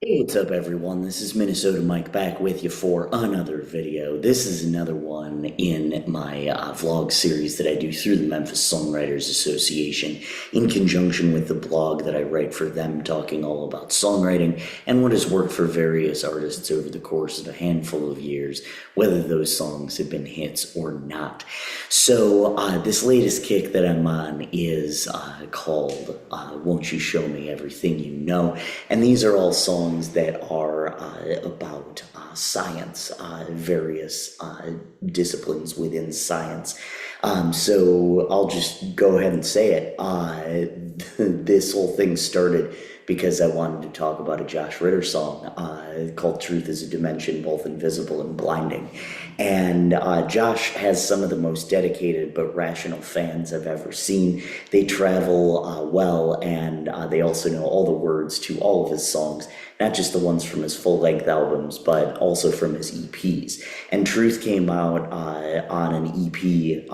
Hey, what's up, everyone? This is Minnesota Mike back with you for another video. This is another one in my vlog series that I do through the Memphis Songwriters Association in conjunction with the blog that I write for them, talking all about songwriting and what has worked for various artists over the course of a handful of years, whether those songs have been hits or not. So, this latest kick that I'm on is called Won't You Show Me Everything You Know? And these are all songs that are about science, various disciplines within science. So I'll just go ahead and say it. This whole thing started because I wanted to talk about a Josh Ritter song called Truth is a Dimension, Both Invisible and Blinding. And Josh has some of the most dedicated but rational fans I've ever seen. They travel well, and they also know all the words to all of his songs, not just the ones from his full-length albums, but also from his EPs. And Truth came out on an EP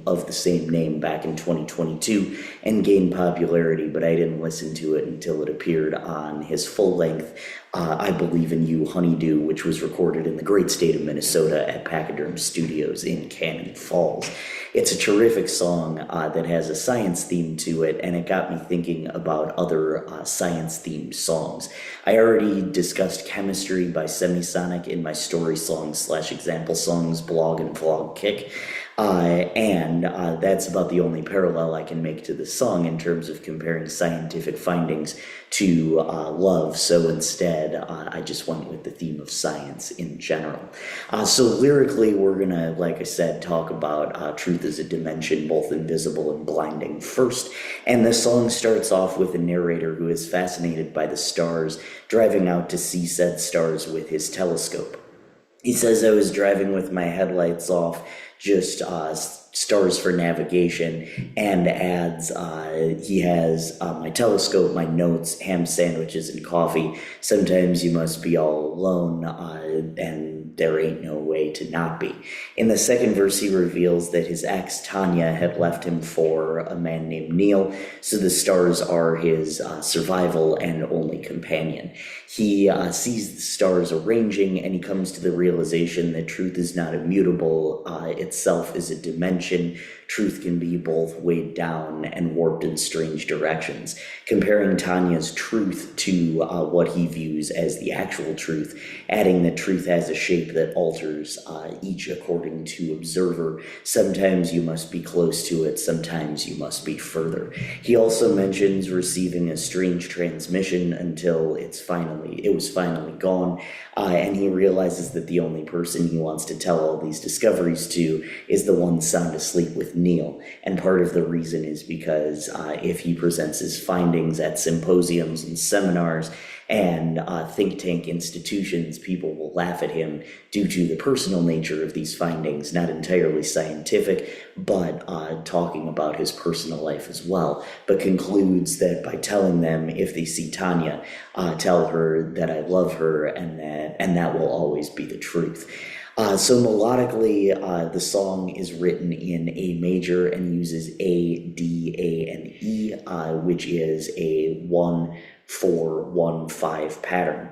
of the same name back in 2022 and gained popularity, but I didn't listen to it until it appeared on his full-length I Believe in You, Honeydew, which was recorded in the great state of Minnesota at Pachyderm Studios in Cannon Falls. It's a terrific song that has a science theme to it, and it got me thinking about other science-themed songs. I already discussed Chemistry by Semisonic in my story songs slash example songs blog and vlog kick. And that's about the only parallel I can make to this song in terms of comparing scientific findings to love. So instead, I just went with the theme of science in general. So lyrically, we're gonna, like I said, talk about truth as a dimension, both invisible and blinding first. And the song starts off with a narrator who is fascinated by the stars, driving out to see said stars with his telescope. He says, I was driving with my headlights off, just stars for navigation, and adds he has my telescope, my notes, ham sandwiches, and coffee. Sometimes you must be all alone, and there ain't no way to not be. In the second verse, he reveals that his ex, Tanya, had left him for a man named Neil, so the stars are his survival and only companion. He sees the stars arranging, and he comes to the realization that truth is not immutable, itself is a dimension. Truth can be both weighed down and warped in strange directions. Comparing Tanya's truth to what he views as the actual truth, adding that truth has a shape that alters each according to observer. Sometimes you must be close to it, sometimes you must be further. He also mentions receiving a strange transmission until it was finally gone, and he realizes that the only person he wants to tell all these discoveries to is the one sound asleep with Neil. And part of the reason is because if he presents his findings at symposiums and seminars and think tank institutions, people will laugh at him due to the personal nature of these findings, not entirely scientific, but talking about his personal life as well, but concludes that by telling them, if they see Tanya, tell her that I love her and that will always be the truth. So melodically, the song is written in A major and uses A, D, A, and E, which is a 1-4-1-5 pattern.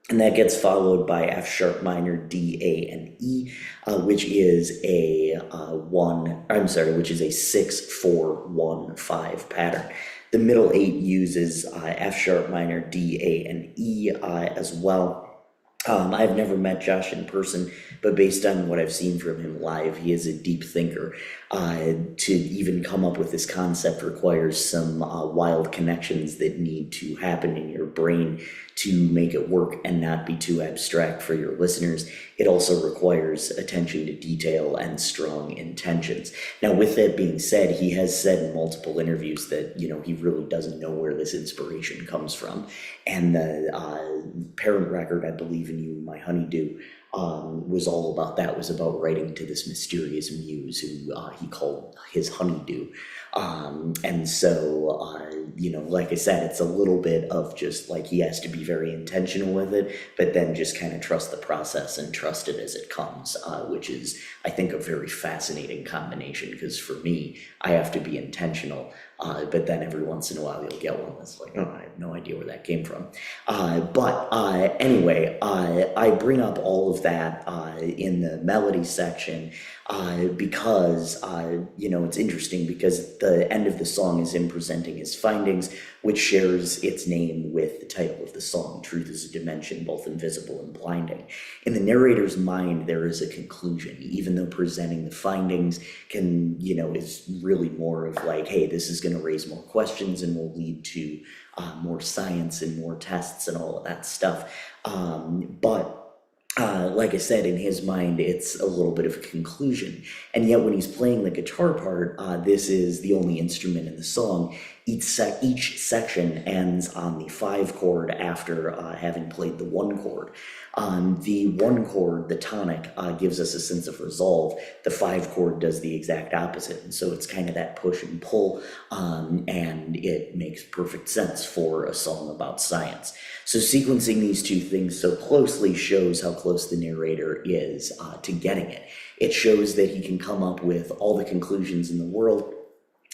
And that gets followed by F sharp minor, D, A, and E, which is a 6-4-1-5 pattern. The middle 8 uses F sharp minor, D, A, and E as well. I've never met Josh in person, but based on what I've seen from him live, he is a deep thinker. To even come up with this concept requires some wild connections that need to happen in your brain to make it work and not be too abstract for your listeners. It also requires attention to detail and strong intentions. Now, with that being said, he has said in multiple interviews that, he really doesn't know where this inspiration comes from. And the parent record, I Believe in You, My Honeydew, was all about that, was about writing to this mysterious muse who he called his honeydew. And so, like I said, it's a little bit of just like he has to be very intentional with it, but then just kind of trust the process and trust it as it comes, which is, I think, a very fascinating combination, because for me, I have to be intentional, but then every once in a while you'll get one that's like, oh, I have no idea where that came from. Anyway, I bring up all of that in the melody section because, it's interesting because the end of the song is him presenting his findings, which shares its name with the title of the song, Truth is a Dimension, both invisible and blinding. In the narrator's mind, there is a conclusion, even though presenting the findings is really more of like, hey, this is going to raise more questions and will lead to more science and more tests and all of that stuff. Like I said, in his mind, it's a little bit of a conclusion. And yet when he's playing the guitar part, this is the only instrument in the song. Each section ends on the 5 chord after having played the 1 chord. The 1 chord, the tonic, gives us a sense of resolve. The 5 chord does the exact opposite. And so it's kind of that push and pull, and it makes perfect sense for a song about science. So sequencing these two things so closely shows how close the narrator is to getting it. It shows that he can come up with all the conclusions in the world,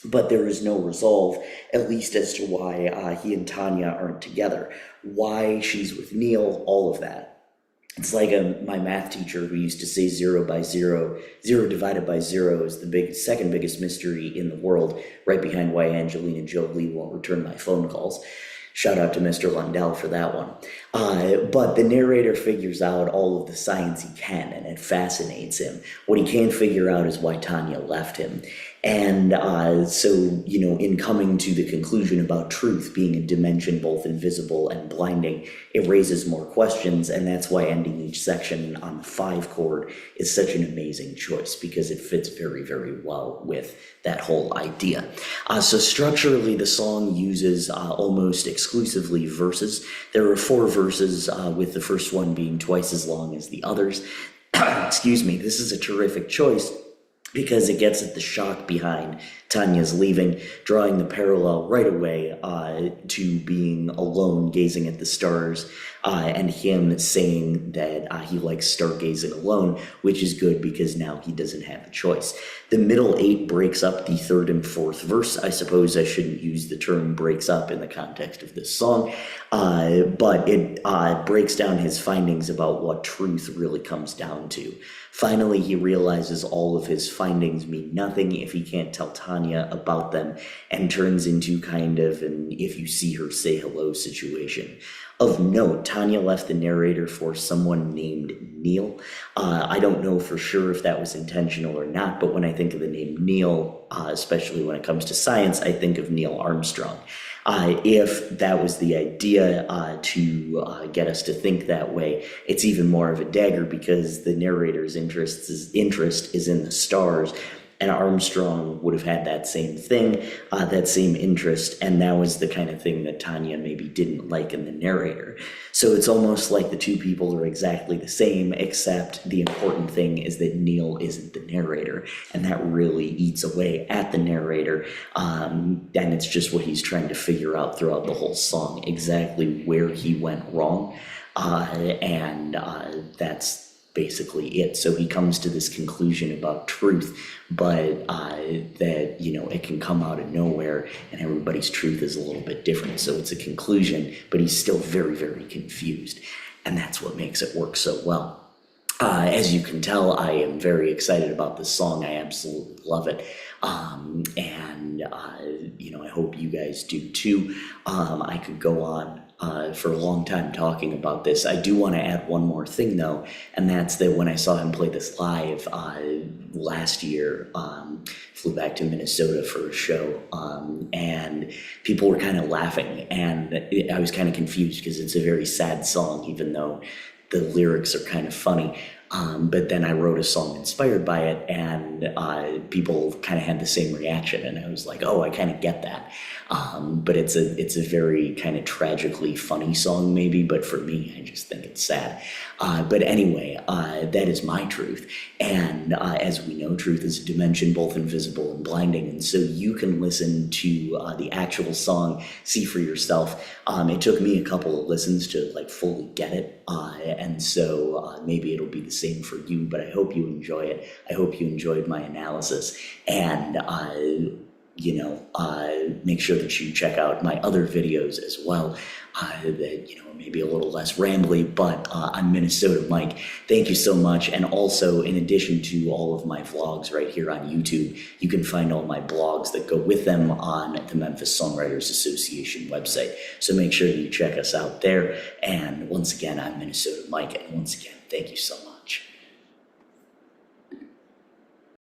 but there is no resolve, at least as to why he and Tanya aren't together, why she's with Neil, all of that. It's like my math teacher who used to say 0 divided by 0 is the second biggest mystery in the world, right behind why Angelina Jolie won't return my phone calls. Shout out to Mr. Lundell for that one. But the narrator figures out all of the science he can, and it fascinates him. What he can't figure out is why Tanya left him. And so, in coming to the conclusion about truth being a dimension both invisible and blinding, it raises more questions, and that's why ending each section on the 5 chord is such an amazing choice, because it fits very, very well with that whole idea. So structurally, the song uses almost exclusively verses. There are 4 verses, with the first one being twice as long as the others. Excuse me, this is a terrific choice, because it gets at the shock behind Tanya's leaving, drawing the parallel right away to being alone, gazing at the stars, and him saying that he likes stargazing alone, which is good because now he doesn't have a choice. The middle 8 breaks up the 3rd and 4th verse. I suppose I shouldn't use the term breaks up in the context of this song, but it breaks down his findings about what truth really comes down to. Finally, he realizes all of his findings mean nothing if he can't tell Tanya about them, and turns into kind of an if you see her, say hello situation. Of note, Tanya left the narrator for someone named Neil. I don't know for sure if that was intentional or not, but when I think of the name Neil, especially when it comes to science, I think of Neil Armstrong. If that was the idea to get us to think that way, it's even more of a dagger, because the narrator's interest is in the stars, and Armstrong would have had that same thing, that same interest, and that was the kind of thing that Tanya maybe didn't like in the narrator. So it's almost like the two people are exactly the same, except the important thing is that Neil isn't the narrator, and that really eats away at the narrator, and it's just what he's trying to figure out throughout the whole song, exactly where he went wrong, and that's basically it. So he comes to this conclusion about truth, but that, it can come out of nowhere, and everybody's truth is a little bit different. So it's a conclusion, but he's still very, very confused. And that's what makes it work so well. As you can tell, I am very excited about this song. I absolutely love it. I hope you guys do too. I could go on for a long time talking about this. I do want to add one more thing though, and that's that when I saw him play this live last year, flew back to Minnesota for a show, and people were kind of laughing, and I was kind of confused because it's a very sad song, even though the lyrics are kind of funny. But then I wrote a song inspired by it, and people kind of had the same reaction, and I was like, oh, I kind of get that. But it's a very kind of tragically funny song, maybe. But for me, I just think it's sad. But anyway, that is my truth. And as we know, truth is a dimension both invisible and blinding. And so you can listen to the actual song, see for yourself. It took me a couple of listens to like fully get it. And so maybe it'll be the same for you, but I hope you enjoy it. I hope you enjoyed my analysis. And make sure that you check out my other videos as well. That, maybe a little less rambly, but I'm Minnesota Mike. Thank you so much. And also, in addition to all of my vlogs right here on YouTube, you can find all my blogs that go with them on the Memphis Songwriters Association website. So make sure you check us out there. And once again, I'm Minnesota Mike. And once again, thank you so much.